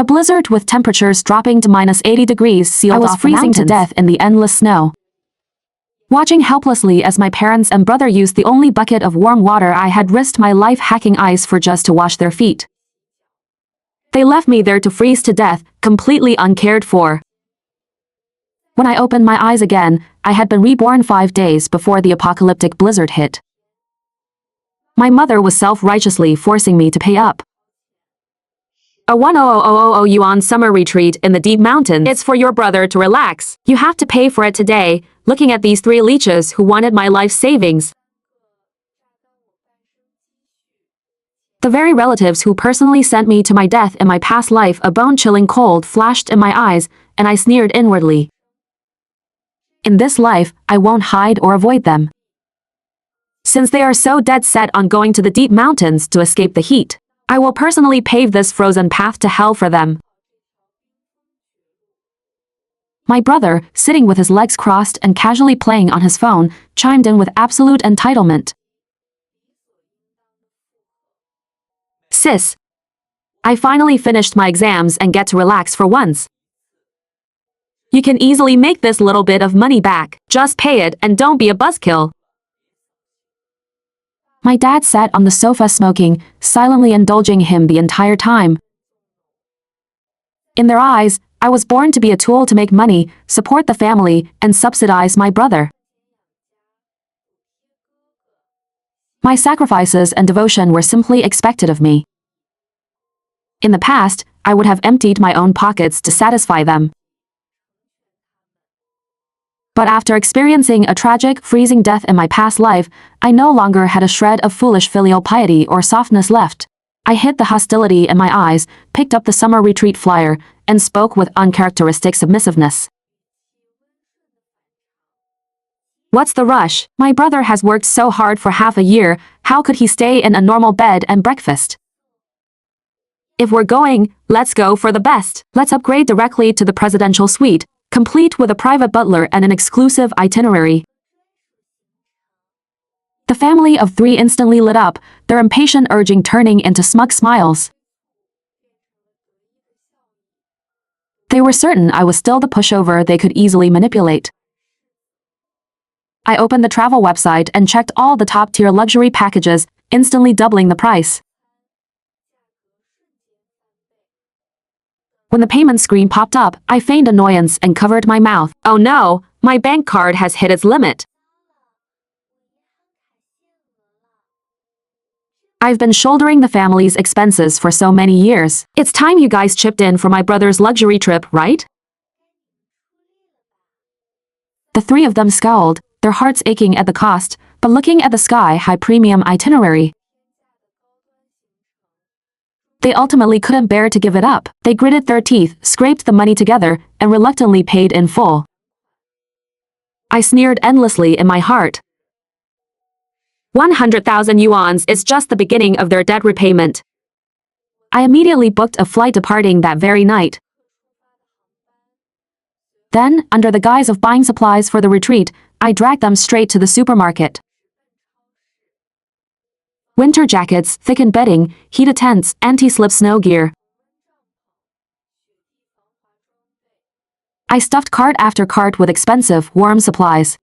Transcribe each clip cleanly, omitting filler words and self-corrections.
A blizzard with temperatures dropping to -80 degrees sealed off freezing to death in the endless snow. Watching helplessly as my parents and brother used the only bucket of warm water I had risked my life hacking ice for just to wash their feet. They left me there to freeze to death, completely uncared for. When I opened my eyes again, I had been reborn 5 days before the apocalyptic blizzard hit. My mother was self-righteously forcing me to pay up. A 100,000 yuan summer retreat in the deep mountains. It's for your brother to relax. You have to pay for it today, looking at these 3 leeches who wanted my life savings. The very relatives who personally sent me to my death in my past life. A bone-chilling cold flashed in my eyes, and I sneered inwardly. In this life, I won't hide or avoid them. Since they are so dead set on going to the deep mountains to escape the heat, I will personally pave this frozen path to hell for them. My brother, sitting with his legs crossed and casually playing on his phone, chimed in with absolute entitlement. Sis, I finally finished my exams and get to relax for once. You can easily make this little bit of money back. Just pay it and don't be a buzzkill. My dad sat on the sofa smoking, silently indulging him the entire time. In their eyes, I was born to be a tool to make money, support the family, and subsidize my brother. My sacrifices and devotion were simply expected of me. In the past, I would have emptied my own pockets to satisfy them. But after experiencing a tragic, freezing death in my past life, I no longer had a shred of foolish filial piety or softness left. I hid the hostility in my eyes, picked up the summer retreat flyer, and spoke with uncharacteristic submissiveness. What's the rush? My brother has worked so hard for half a year, how could he stay in a normal bed and breakfast? If we're going, let's go for the best. Let's upgrade directly to the presidential suite, complete with a private butler and an exclusive itinerary. The family of 3 instantly lit up, their impatient urging turning into smug smiles. They were certain I was still the pushover they could easily manipulate. I opened the travel website and checked all the top-tier luxury packages, instantly doubling the price. When the payment screen popped up, I feigned annoyance and covered my mouth. Oh no, my bank card has hit its limit. I've been shouldering the family's expenses for so many years. It's time you guys chipped in for my brother's luxury trip, right? The 3 of them scowled, their hearts aching at the cost, but looking at the sky-high premium itinerary. They ultimately couldn't bear to give it up. They gritted their teeth, scraped the money together, and reluctantly paid in full. I sneered endlessly in my heart. 100,000 yuan is just the beginning of their debt repayment. I immediately booked a flight departing that very night. Then, under the guise of buying supplies for the retreat, I dragged them straight to the supermarket. Winter jackets, thickened bedding, heated tents, anti-slip snow gear. I stuffed cart after cart with expensive, warm supplies.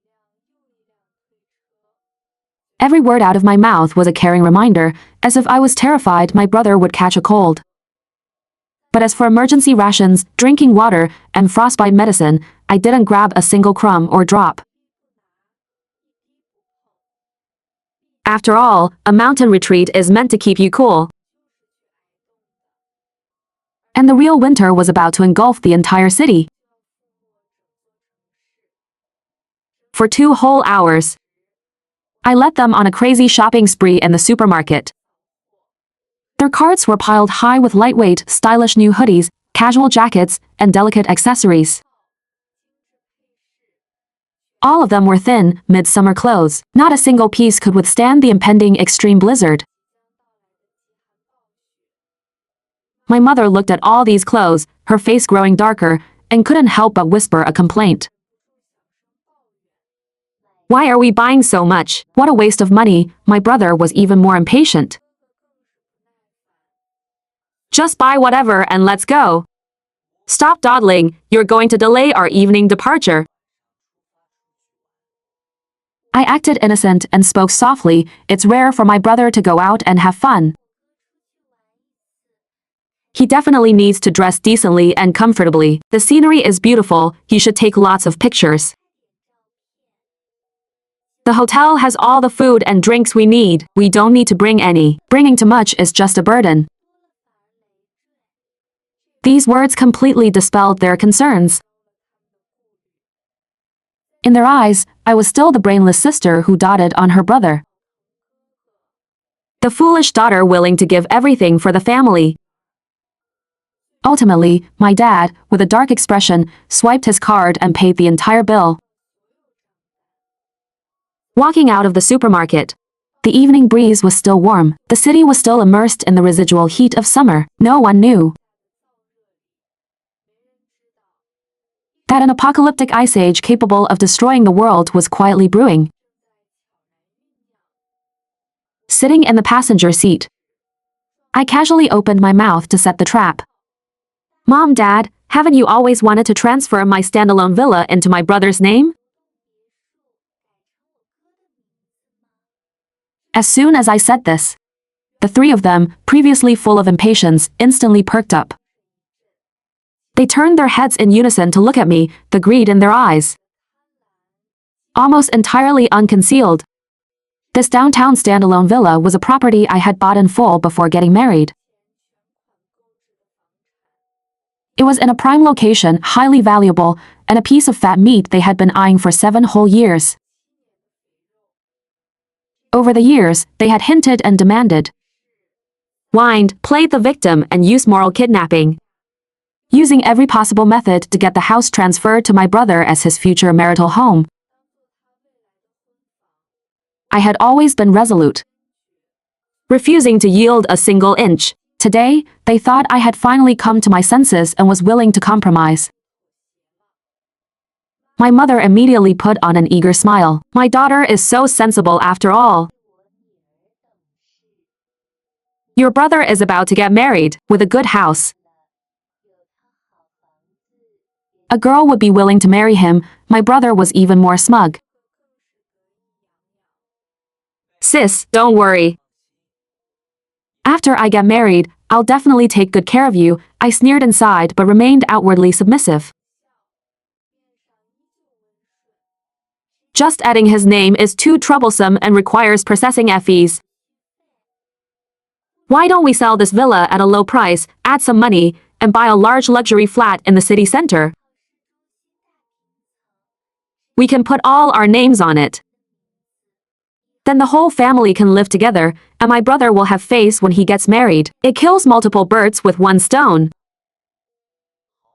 Every word out of my mouth was a caring reminder, as if I was terrified my brother would catch a cold. But as for emergency rations, drinking water, and frostbite medicine, I didn't grab a single crumb or drop. After all, a mountain retreat is meant to keep you cool. And the real winter was about to engulf the entire city. For 2 whole hours, I led them on a crazy shopping spree in the supermarket. Their carts were piled high with lightweight, stylish new hoodies, casual jackets, and delicate accessories. All of them were thin, midsummer clothes. Not a single piece could withstand the impending extreme blizzard. My mother looked at all these clothes, her face growing darker, and couldn't help but whisper a complaint. Why are we buying so much? What a waste of money. My brother was even more impatient. Just buy whatever and let's go. Stop dawdling, you're going to delay our evening departure. I acted innocent and spoke softly. It's rare for my brother to go out and have fun. He definitely needs to dress decently and comfortably. The scenery is beautiful, he should take lots of pictures. The hotel has all the food and drinks we need, we don't need to bring any. Bringing too much is just a burden. These words completely dispelled their concerns. In their eyes, I was still the brainless sister who doted on her brother. The foolish daughter willing to give everything for the family. Ultimately, my dad, with a dark expression, swiped his card and paid the entire bill. Walking out of the supermarket. The evening breeze was still warm. The city was still immersed in the residual heat of summer. No one knew that an apocalyptic ice age capable of destroying the world was quietly brewing. Sitting in the passenger seat, I casually opened my mouth to set the trap. Mom, Dad, haven't you always wanted to transfer my standalone villa into my brother's name? As soon as I said this, the three of them, previously full of impatience, instantly perked up. They turned their heads in unison to look at me, the greed in their eyes almost entirely unconcealed. This downtown standalone villa was a property I had bought in full before getting married. It was in a prime location, highly valuable, and a piece of fat meat they had been eyeing for 7 whole years. Over the years, they had hinted and demanded, whined, played the victim, and used moral kidnapping, using every possible method to get the house transferred to my brother as his future marital home. I had always been resolute, refusing to yield a single inch. Today, they thought I had finally come to my senses and was willing to compromise. My mother immediately put on an eager smile. My daughter is so sensible after all. Your brother is about to get married, with a good house. A girl would be willing to marry him. My brother was even more smug. Sis, don't worry. After I get married, I'll definitely take good care of you, I sneered inside but remained outwardly submissive. Just adding his name is too troublesome and requires processing fees. Why don't we sell this villa at a low price, add some money, and buy a large luxury flat in the city center? We can put all our names on it. Then the whole family can live together, and my brother will have face when he gets married. It kills multiple birds with one stone.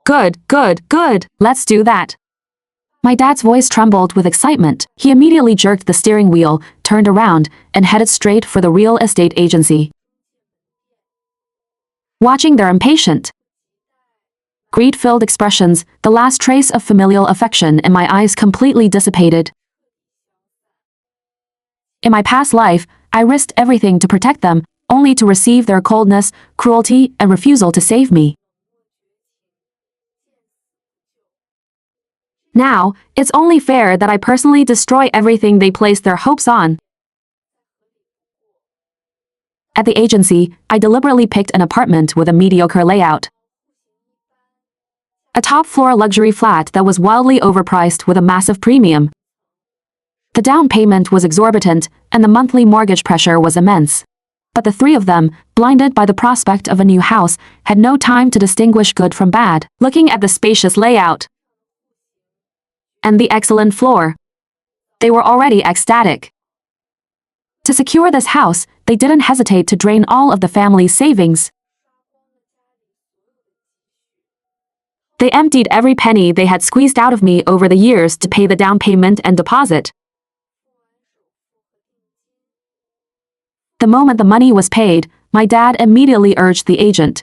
Good, good, good, let's do that. My dad's voice trembled with excitement. He immediately jerked the steering wheel, turned around, and headed straight for the real estate agency. Watching their impatient, greed-filled expressions, the last trace of familial affection in my eyes completely dissipated. In my past life, I risked everything to protect them, only to receive their coldness, cruelty, and refusal to save me. Now, it's only fair that I personally destroy everything they place their hopes on. At the agency, I deliberately picked an apartment with a mediocre layout. A top-floor luxury flat that was wildly overpriced with a massive premium. The down payment was exorbitant, and the monthly mortgage pressure was immense. But the three of them, blinded by the prospect of a new house, had no time to distinguish good from bad. Looking at the spacious layout and the excellent floor, they were already ecstatic. To secure this house, they didn't hesitate to drain all of the family's savings. They emptied every penny they had squeezed out of me over the years to pay the down payment and deposit. The moment the money was paid, my dad immediately urged the agent,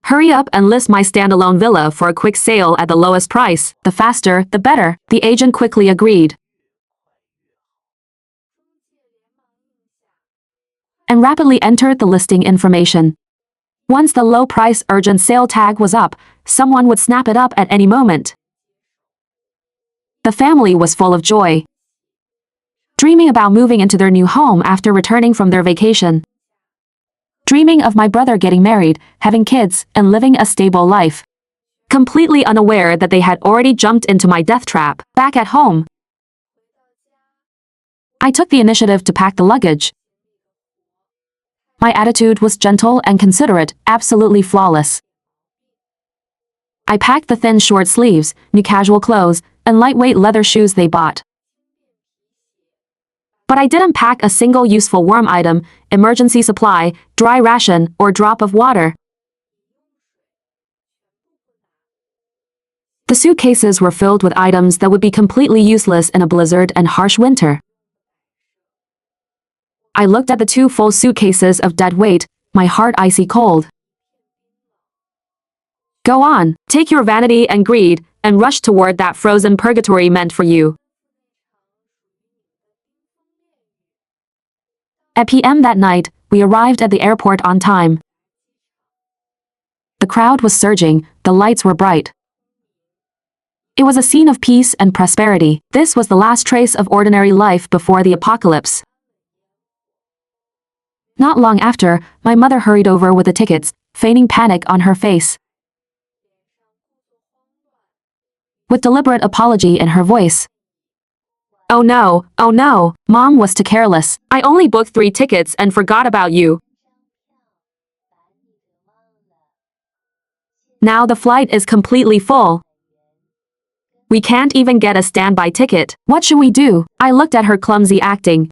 hurry up and list my standalone villa for a quick sale at the lowest price. The faster, the better. The agent quickly agreed. and rapidly entered the listing information. Once the low price urgent sale tag was up, someone would snap it up at any moment. The family was full of joy, dreaming about moving into their new home after returning from their vacation. Dreaming of my brother getting married, having kids, and living a stable life. Completely unaware that they had already jumped into my death trap. Back at home, I took the initiative to pack the luggage. My attitude was gentle and considerate, absolutely flawless. I packed the thin short sleeves, new casual clothes, and lightweight leather shoes they bought. But I didn't pack a single useful warm item, emergency supply, dry ration, or drop of water. The suitcases were filled with items that would be completely useless in a blizzard and harsh winter. I looked at the 2 full suitcases of dead weight, my heart icy cold. Go on, take your vanity and greed, and rush toward that frozen purgatory meant for you. At PM that night, we arrived at the airport on time. The crowd was surging, the lights were bright. It was a scene of peace and prosperity. This was the last trace of ordinary life before the apocalypse. Not long after, my mother hurried over with the tickets, feigning panic on her face. With deliberate apology in her voice. Oh no, Mom was too careless. I only booked 3 tickets and forgot about you. Now the flight is completely full. We can't even get a standby ticket. What should we do? I looked at her clumsy acting,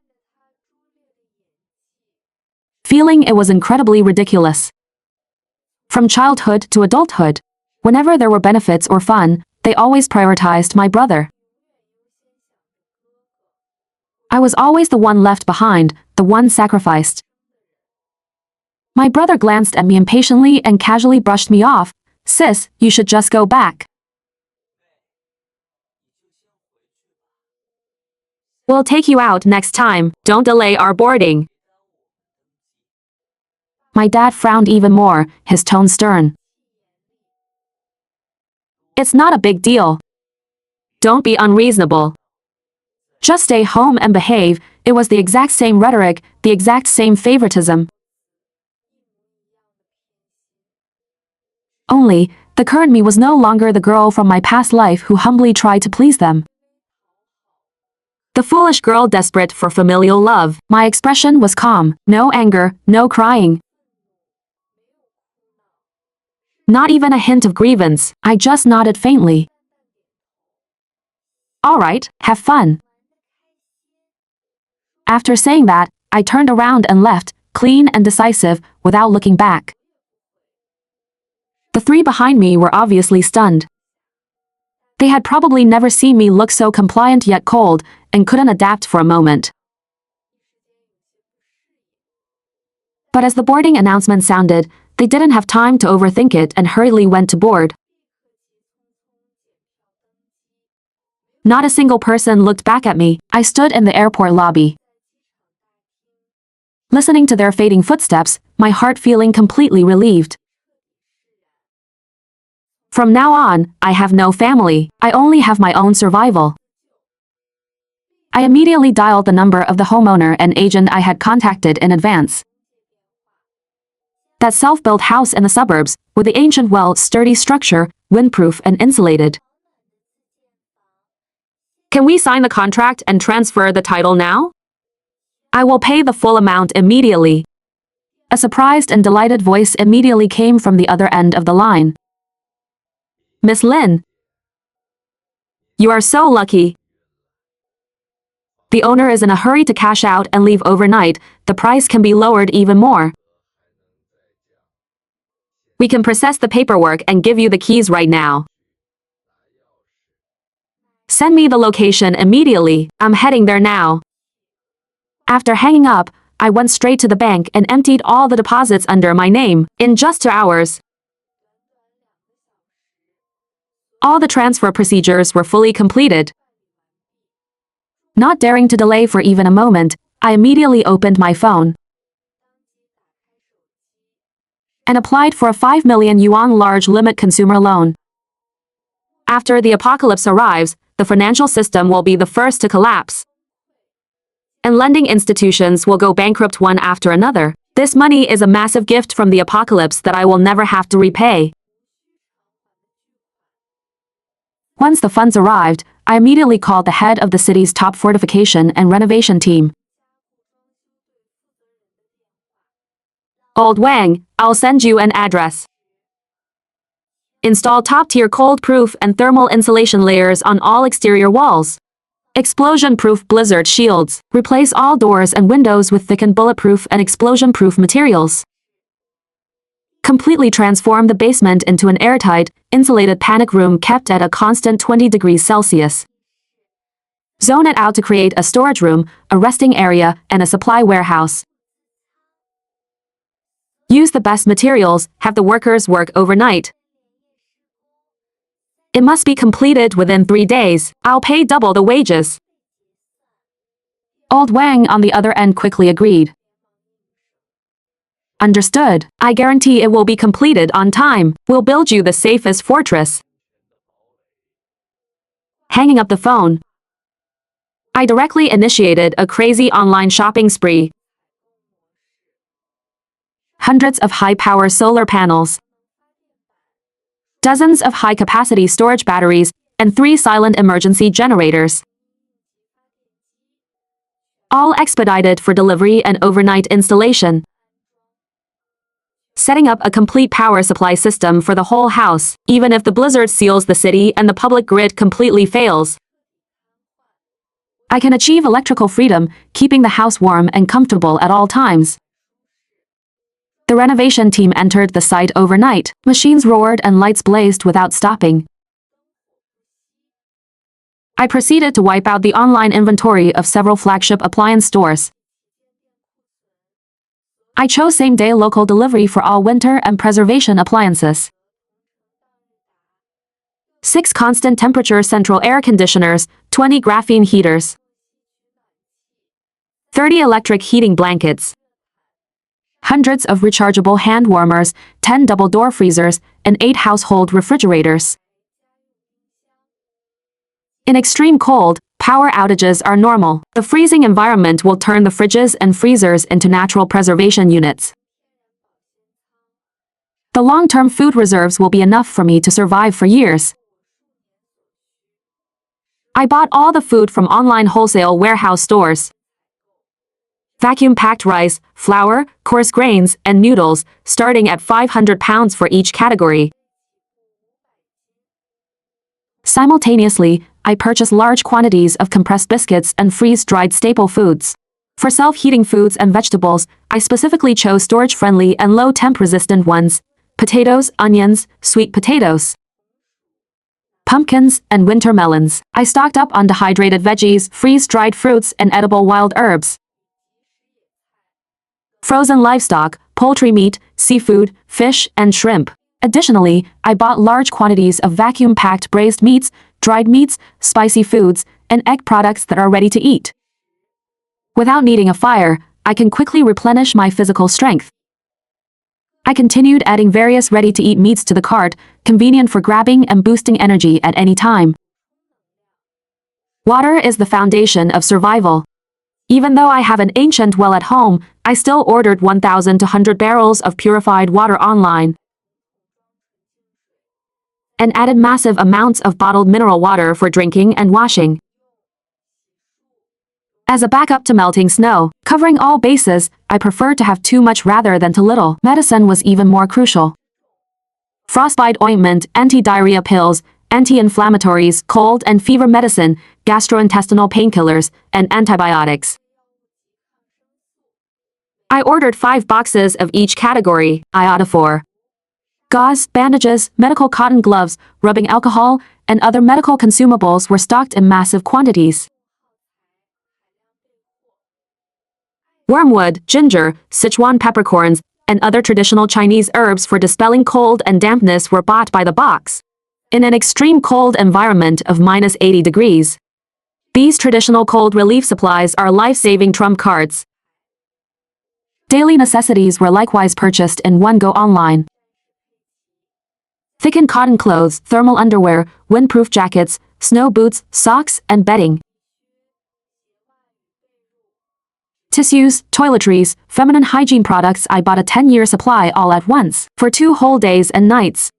feeling it was incredibly ridiculous. From childhood to adulthood, whenever there were benefits or fun, they always prioritized my brother. I was always the one left behind, the one sacrificed. My brother glanced at me impatiently and casually brushed me off. Sis, you should just go back. We'll take you out next time, don't delay our boarding. My dad frowned even more, his tone stern. It's not a big deal. Don't be unreasonable. Just stay home and behave. It was the exact same rhetoric, the exact same favoritism. Only, the current me was no longer the girl from my past life who humbly tried to please them. The foolish girl desperate for familial love. My expression was calm, no anger, no crying. Not even a hint of grievance, I just nodded faintly. All right, have fun. After saying that, I turned around and left, clean and decisive, without looking back. The 3 behind me were obviously stunned. They had probably never seen me look so compliant yet cold, and couldn't adapt for a moment. But as the boarding announcement sounded, they didn't have time to overthink it and hurriedly went to board. Not a single person looked back at me. I stood in the airport lobby, listening to their fading footsteps, my heart feeling completely relieved. From now on, I have no family. I only have my own survival. I immediately dialed the number of the homeowner and agent I had contacted in advance. That self-built house in the suburbs, with the ancient well-sturdy structure, windproof and insulated. Can we sign the contract and transfer the title now? I will pay the full amount immediately. A surprised and delighted voice immediately came from the other end of the line. Miss Lin. You are so lucky. The owner is in a hurry to cash out and leave overnight. The price can be lowered even more. We can process the paperwork and give you the keys right now. Send me the location immediately. I'm heading there now. After hanging up, I went straight to the bank and emptied all the deposits under my name. In just 2 hours, all the transfer procedures were fully completed. Not daring to delay for even a moment, I immediately opened my phone. and applied for a 5 million yuan large limit consumer loan. After the apocalypse arrives, the financial system will be the first to collapse, and lending institutions will go bankrupt one after another. This money is a massive gift from the apocalypse that I will never have to repay. Once the funds arrived, I immediately called the head of the city's top fortification and renovation team. Old Wang, I'll send you an address. Install top-tier cold-proof and thermal insulation layers on all exterior walls. Explosion-proof blizzard shields. Replace all doors and windows with thickened bulletproof and explosion-proof materials. Completely transform the basement into an airtight, insulated panic room kept at a constant 20 degrees Celsius. Zone it out to create a storage room, a resting area, and a supply warehouse. Use the best materials, have the workers work overnight. It must be completed within 3 days. I'll pay double the wages. Old Wang on the other end quickly agreed. Understood. I guarantee it will be completed on time. We'll build you the safest fortress. Hanging up the phone, I directly initiated a crazy online shopping spree. Hundreds of high-power solar panels, dozens of high-capacity storage batteries, and 3 silent emergency generators. All expedited for delivery and overnight installation. Setting up a complete power supply system for the whole house, even if the blizzard seals the city and the public grid completely fails. I can achieve electrical freedom, keeping the house warm and comfortable at all times. The renovation team entered the site overnight. Machines roared and lights blazed without stopping. I proceeded to wipe out the online inventory of several flagship appliance stores. I chose same-day local delivery for all winter and preservation appliances. 6 constant temperature central air conditioners, 20 graphene heaters, 30 electric heating blankets, hundreds of rechargeable hand warmers, 10 double-door freezers, and 8 household refrigerators. In extreme cold, power outages are normal. The freezing environment will turn the fridges and freezers into natural preservation units. The long-term food reserves will be enough for me to survive for years. I bought all the food from online wholesale warehouse stores. Vacuum-packed rice, flour, coarse grains, and noodles, starting at 500 pounds for each category. Simultaneously, I purchased large quantities of compressed biscuits and freeze-dried staple foods. For self-heating foods and vegetables, I specifically chose storage-friendly and low-temp-resistant ones: potatoes, onions, sweet potatoes, pumpkins, and winter melons. I stocked up on dehydrated veggies, freeze-dried fruits, and edible wild herbs. Frozen livestock, poultry meat, seafood, fish, and shrimp. Additionally, I bought large quantities of vacuum-packed braised meats, dried meats, spicy foods, and egg products that are ready to eat. Without needing a fire, I can quickly replenish my physical strength. I continued adding various ready-to-eat meats to the cart, convenient for grabbing and boosting energy at any time. Water is the foundation of survival. Even though I have an ancient well at home, I still ordered 1,200 barrels of purified water online and added massive amounts of bottled mineral water for drinking and washing. As a backup to melting snow, covering all bases, I prefer to have too much rather than too little. Medicine was even more crucial. Frostbite ointment, anti-diarrhea pills, anti-inflammatories, cold and fever medicine, gastrointestinal painkillers, and antibiotics. I ordered 5 boxes of each category: iodophor, gauze, bandages, medical cotton gloves, rubbing alcohol, and other medical consumables were stocked in massive quantities. Wormwood, ginger, Sichuan peppercorns, and other traditional Chinese herbs for dispelling cold and dampness were bought by the box. In an extreme cold environment of -80 degrees, these traditional cold relief supplies are life-saving trump cards. Daily necessities were likewise purchased in one go online. Thickened cotton clothes, thermal underwear, windproof jackets, snow boots, socks, and bedding. Tissues, toiletries, feminine hygiene products. I bought a 10-year supply all at once, for 2 whole days and nights.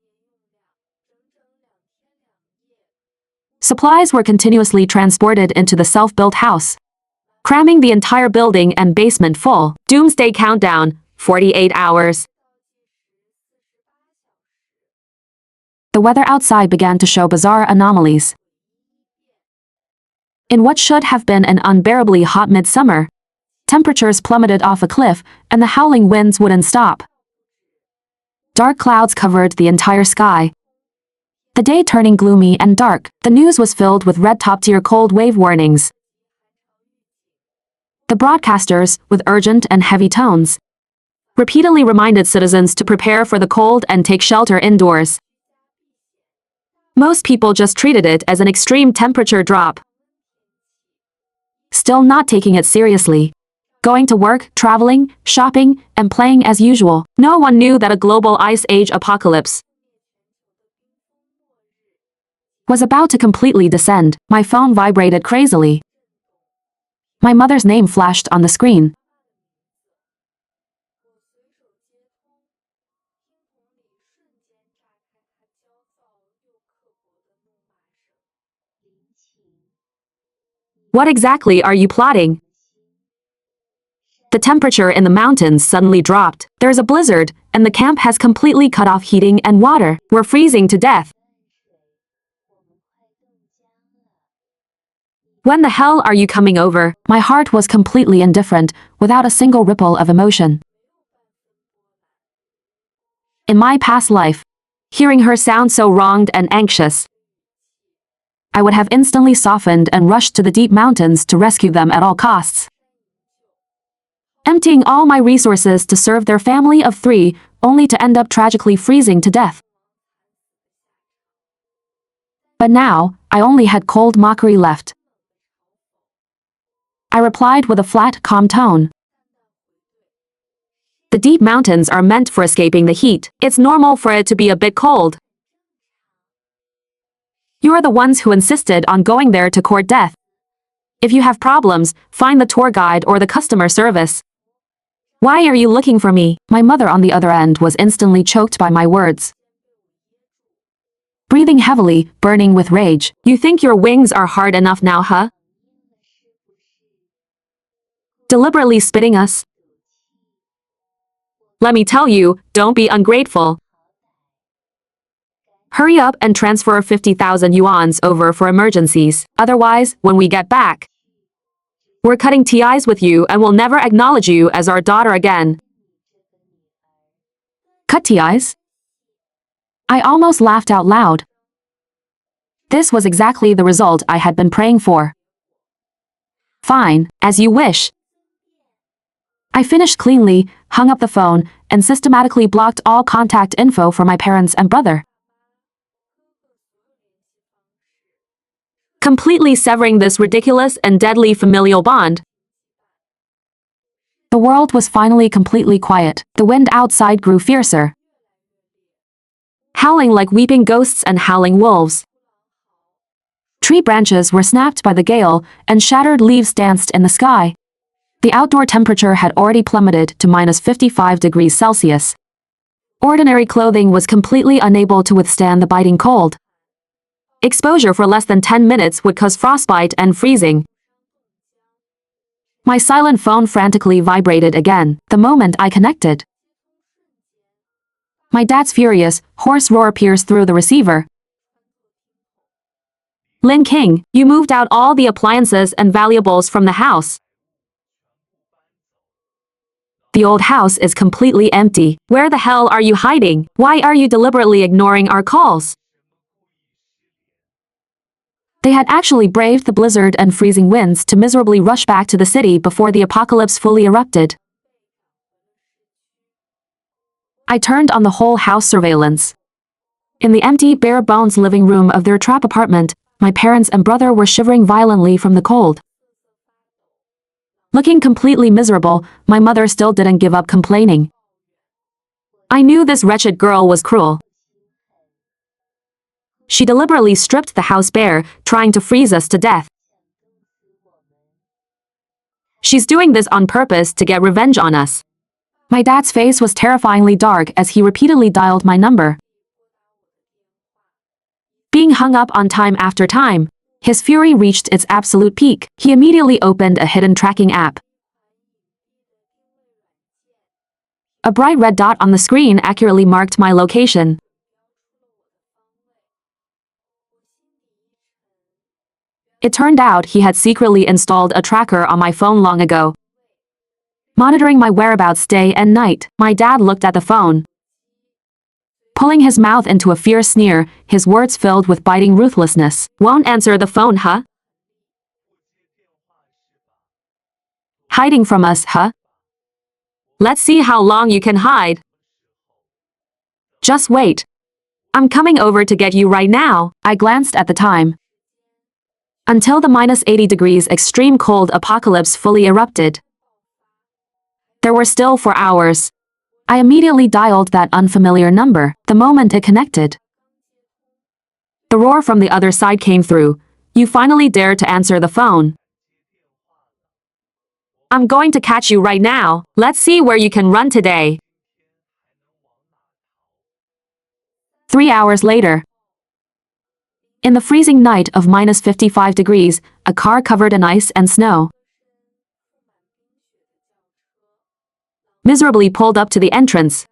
Supplies were continuously transported into the self-built house, cramming the entire building and basement full. Doomsday countdown, 48 hours. The weather outside began to show bizarre anomalies. In what should have been an unbearably hot midsummer, temperatures plummeted off a cliff, and the howling winds wouldn't stop. Dark clouds covered the entire sky. The day turning gloomy and dark, the news was filled with red top-tier cold wave warnings. The broadcasters, with urgent and heavy tones, repeatedly reminded citizens to prepare for the cold and take shelter indoors. Most people just treated it as an extreme temperature drop, still not taking it seriously. Going to work, traveling, shopping, and playing as usual. No one knew that a global ice age apocalypse was about to completely descend. My phone vibrated crazily. My mother's name flashed on the screen. What exactly are you plotting? The temperature in the mountains suddenly dropped. There's a blizzard, and the camp has completely cut off heating and water. We're freezing to death. When the hell are you coming over? My heart was completely indifferent, without a single ripple of emotion. In my past life, hearing her sound so wronged and anxious, I would have instantly softened and rushed to the deep mountains to rescue them at all costs, emptying all my resources to serve their family of 3, only to end up tragically freezing to death. But now, I only had cold mockery left. I replied with a flat, calm tone. The deep mountains are meant for escaping the heat. It's normal for it to be a bit cold. You're the ones who insisted on going there to court death. If you have problems, find the tour guide or the customer service. Why are you looking for me? My mother on the other end was instantly choked by my words. Breathing heavily, burning with rage. You think your wings are hard enough now, huh? Deliberately spitting us? Let me tell you, don't be ungrateful. Hurry up and transfer 50,000 yuans over for emergencies. Otherwise, when we get back, we're cutting ties with you and will never acknowledge you as our daughter again. Cut ties? I almost laughed out loud. This was exactly the result I had been praying for. Fine, as you wish. I finished cleanly, hung up the phone, and systematically blocked all contact info for my parents and brother, completely severing this ridiculous and deadly familial bond. The world was finally completely quiet. The wind outside grew fiercer, howling like weeping ghosts and howling wolves. Tree branches were snapped by the gale, and shattered leaves danced in the sky. The outdoor temperature had already plummeted to minus 55 degrees Celsius. Ordinary clothing was completely unable to withstand the biting cold. Exposure for less than 10 minutes would cause frostbite and freezing. My silent phone frantically vibrated again, the moment I connected. My dad's furious, hoarse roar pierced through the receiver. Lin King, you moved out all the appliances and valuables from the house. The old house is completely empty. Where the hell are you hiding? Why are you deliberately ignoring our calls? They had actually braved the blizzard and freezing winds to miserably rush back to the city before the apocalypse fully erupted. I turned on the whole house surveillance. In the empty, bare-bones living room of their trap apartment, my parents and brother were shivering violently from the cold. Looking completely miserable, my mother still didn't give up complaining. I knew this wretched girl was cruel. She deliberately stripped the house bare, trying to freeze us to death. She's doing this on purpose to get revenge on us. My dad's face was terrifyingly dark as he repeatedly dialed my number. Being hung up on time after time, his fury reached its absolute peak. He immediately opened a hidden tracking app. A bright red dot on the screen accurately marked my location. It turned out he had secretly installed a tracker on my phone long ago, monitoring my whereabouts day and night. My dad looked at the phone, pulling his mouth into a fierce sneer, his words filled with biting ruthlessness. Won't answer the phone, huh? Hiding from us, huh? Let's see how long you can hide. Just wait. I'm coming over to get you right now. I glanced at the time. Until the -80 degrees extreme cold apocalypse fully erupted. There were still 4 hours. I immediately dialed that unfamiliar number. The moment it connected, the roar from the other side came through. You finally dared to answer the phone. I'm going to catch you right now. Let's see where you can run today. 3 hours later. In the freezing night of -55 degrees, a car covered in ice and snow miserably pulled up to the entrance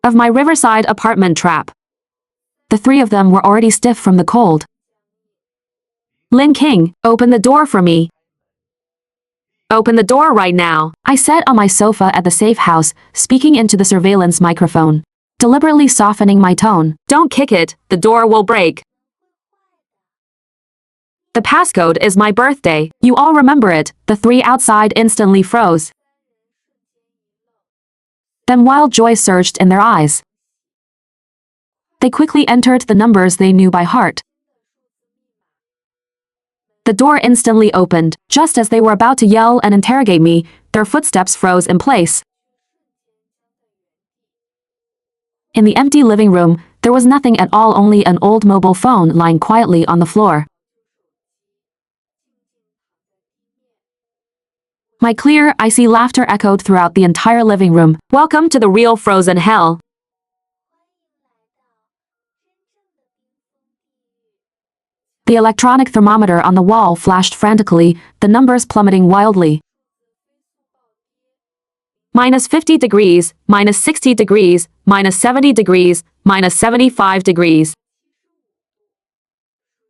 of my riverside apartment trap. The 3 of them were already stiff from the cold. Lin King, open the door for me. Open the door right now. I sat on my sofa at the safe house, speaking into the surveillance microphone, deliberately softening my tone. Don't kick it, the door will break. The passcode is my birthday. You all remember it. The 3 outside instantly froze. Then wild joy surged in their eyes. They quickly entered the numbers they knew by heart. The door instantly opened. Just as they were about to yell and interrogate me, their footsteps froze in place. In the empty living room, there was nothing at all, only an old mobile phone lying quietly on the floor. My clear, icy laughter echoed throughout the entire living room. Welcome to the real frozen hell. The electronic thermometer on the wall flashed frantically, the numbers plummeting wildly. -50 degrees, -60 degrees, -70 degrees, -75 degrees.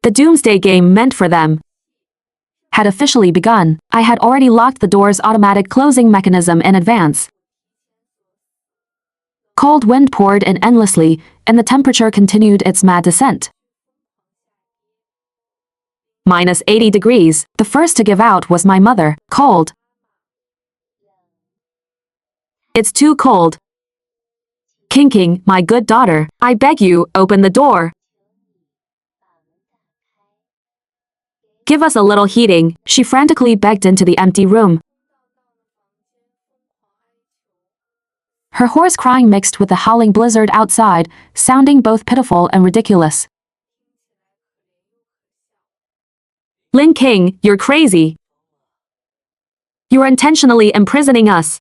The doomsday game meant for them had officially begun. I had already locked the door's automatic closing mechanism in advance. Cold wind poured in endlessly, and the temperature continued its mad descent. -80 degrees. The first to give out was my mother. Cold. It's too cold. King, my good daughter, I beg you, open the door. Give us a little heating. She frantically begged into the empty room. Her hoarse crying mixed with the howling blizzard outside, sounding both pitiful and ridiculous. Lin King, you're crazy. You're intentionally imprisoning us.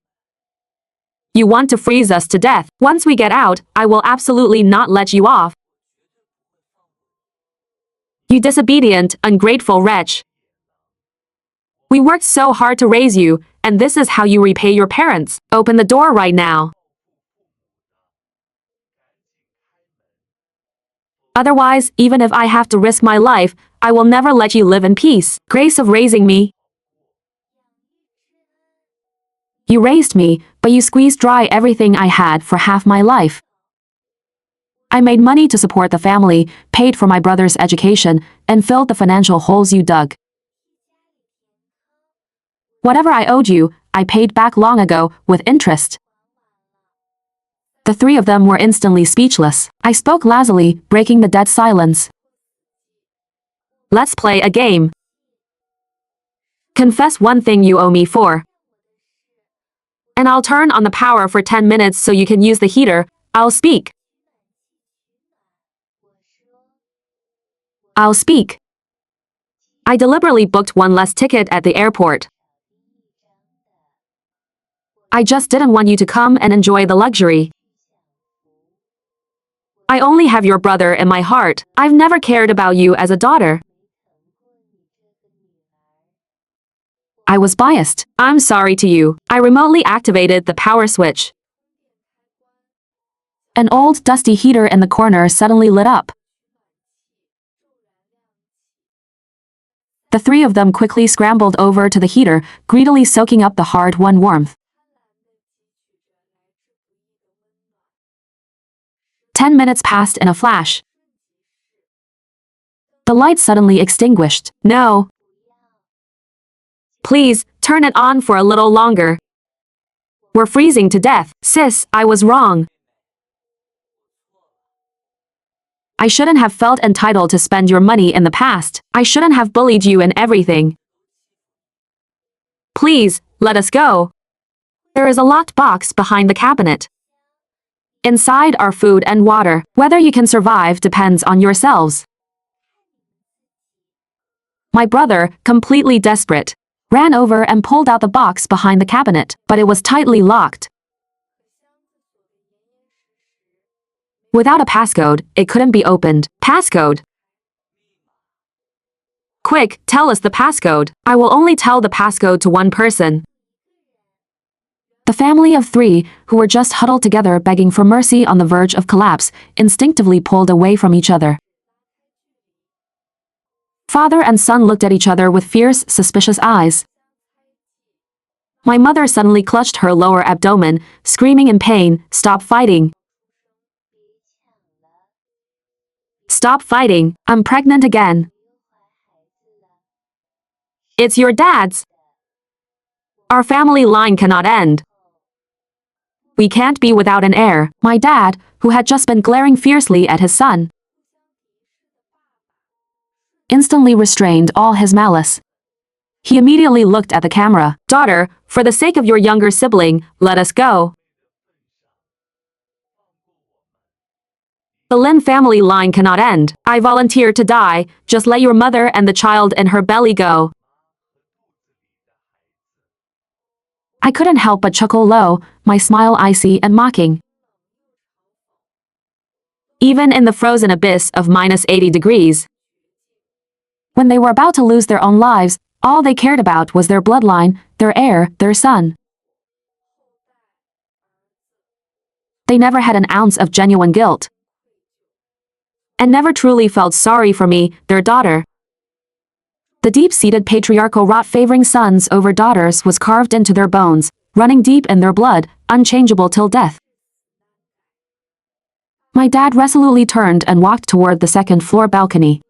You want to freeze us to death. Once we get out, I will absolutely not let you off. You disobedient, ungrateful wretch. We worked so hard to raise you, and this is how you repay your parents. Open the door right now. Otherwise, even if I have to risk my life, I will never let you live in peace. Grace of raising me. You raised me, but you squeezed dry everything I had for half my life. I made money to support the family, paid for my brother's education, and filled the financial holes you dug. Whatever I owed you, I paid back long ago, with interest. The 3 of them were instantly speechless. I spoke lazily, breaking the dead silence. Let's play a game. Confess one thing you owe me for. And I'll turn on the power for 10 minutes so you can use the heater. I'll speak. I'll speak. I deliberately booked one less ticket at the airport. I just didn't want you to come and enjoy the luxury. I only have your brother in my heart. I've never cared about you as a daughter. I was biased. I'm sorry to you. I remotely activated the power switch. An old dusty heater in the corner suddenly lit up. The three of them quickly scrambled over to the heater, greedily soaking up the hard-won warmth. 10 minutes passed in a flash. The light suddenly extinguished. No. Please, turn it on for a little longer. We're freezing to death. Sis, I was wrong. I shouldn't have felt entitled to spend your money in the past. I shouldn't have bullied you in everything. Please, let us go. There is a locked box behind the cabinet. Inside are food and water. Whether you can survive depends on yourselves. My brother, completely desperate, ran over and pulled out the box behind the cabinet, but it was tightly locked. Without a passcode, it couldn't be opened. Passcode. Quick, tell us the passcode. I will only tell the passcode to one person. The family of three, who were just huddled together begging for mercy on the verge of collapse, instinctively pulled away from each other. Father and son looked at each other with fierce, suspicious eyes. My mother suddenly clutched her lower abdomen, screaming in pain, "Stop fighting! Stop fighting! I'm pregnant again! It's your dad's! Our family line cannot end! We can't be without an heir." My dad, who had just been glaring fiercely at his son, instantly restrained all his malice. He immediately looked at the camera. "Daughter, for the sake of your younger sibling, let us go. The Lin family line cannot end. I volunteer to die. Just let your mother and the child in her belly go." I couldn't help but chuckle low, my smile icy and mocking. Even in the frozen abyss of -80 degrees, when they were about to lose their own lives, all they cared about was their bloodline, their heir, their son. They never had an ounce of genuine guilt, and never truly felt sorry for me, their daughter. The deep-seated patriarchal rot favoring sons over daughters was carved into their bones, running deep in their blood, unchangeable till death. My dad resolutely turned and walked toward the second-floor balcony,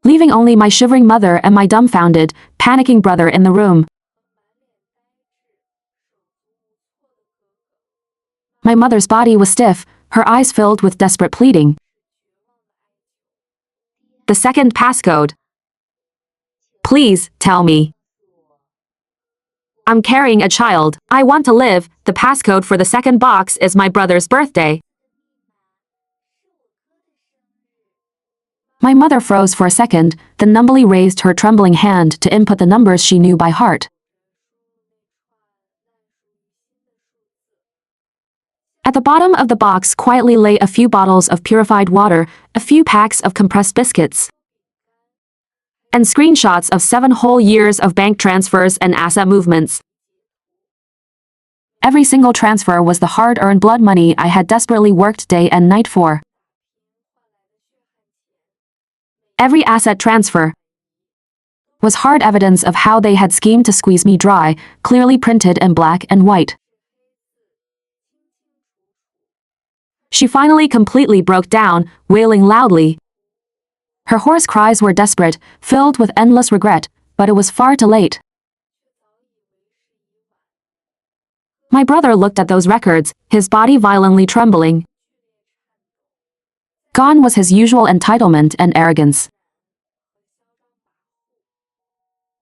leaving only my shivering mother and my dumbfounded, panicking brother in the room. My mother's body was stiff, her eyes filled with desperate pleading. The second passcode. Please, tell me. I'm carrying a child. I want to live. The passcode for the second box is my brother's birthday. My mother froze for a second, then numbly raised her trembling hand to input the numbers she knew by heart. At the bottom of the box quietly lay a few bottles of purified water, a few packs of compressed biscuits, and screenshots of 7 whole years of bank transfers and asset movements. Every single transfer was the hard-earned blood money I had desperately worked day and night for. Every asset transfer was hard evidence of how they had schemed to squeeze me dry, clearly printed in black and white. She finally completely broke down, wailing loudly. Her hoarse cries were desperate, filled with endless regret, but it was far too late. My brother looked at those records, his body violently trembling. Gone was his usual entitlement and arrogance.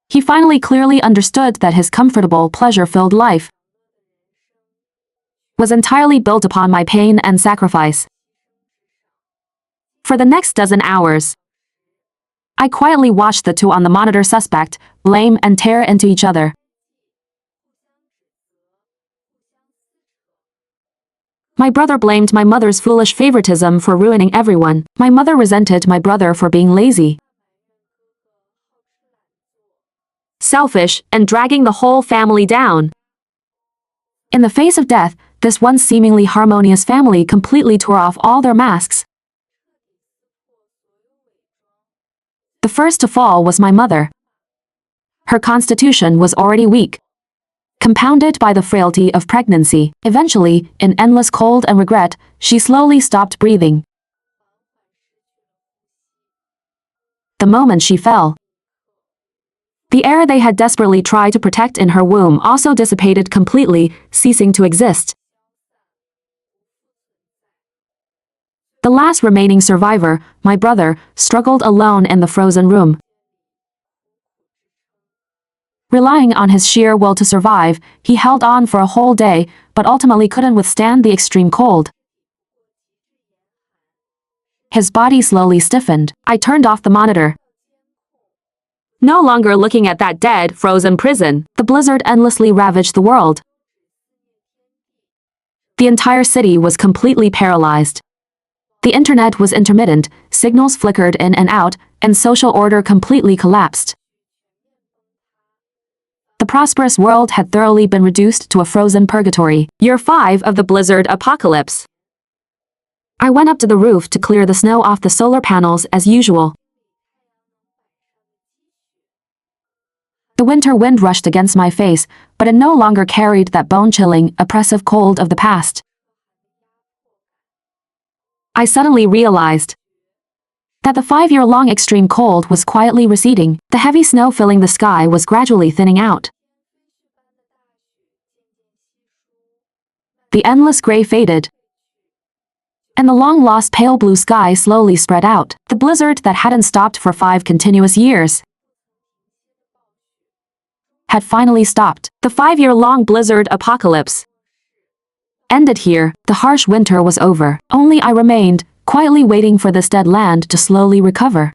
He finally clearly understood that his comfortable, pleasure-filled life was entirely built upon my pain and sacrifice. For the next dozen hours, I quietly watched the two on the monitor suspect, blame and tear into each other. My brother blamed my mother's foolish favoritism for ruining everyone. My mother resented my brother for being lazy, selfish, and dragging the whole family down. In the face of death, this once seemingly harmonious family completely tore off all their masks. The first to fall was my mother. Her constitution was already weak, compounded by the frailty of pregnancy. Eventually, in endless cold and regret, she slowly stopped breathing. The moment she fell, the air they had desperately tried to protect in her womb also dissipated completely, ceasing to exist. The last remaining survivor, my brother, struggled alone in the frozen room. Relying on his sheer will to survive, he held on for a whole day, but ultimately couldn't withstand the extreme cold. His body slowly stiffened. I turned off the monitor. No longer looking at that dead, frozen prison, the blizzard endlessly ravaged the world. The entire city was completely paralyzed. The internet was intermittent, signals flickered in and out, and social order completely collapsed. The prosperous world had thoroughly been reduced to a frozen purgatory. Year 5 of the blizzard apocalypse. I went up to the roof to clear the snow off the solar panels as usual. The winter wind rushed against my face, but it no longer carried that bone-chilling, oppressive cold of the past. I suddenly realized that the 5-year-long extreme cold was quietly receding. The heavy snow filling the sky was gradually thinning out. The endless gray faded, and the long-lost pale blue sky slowly spread out. The blizzard that hadn't stopped for 5 continuous years had finally stopped. The 5-year-long blizzard apocalypse ended here. The harsh winter was over. Only I remained, quietly waiting for this dead land to slowly recover.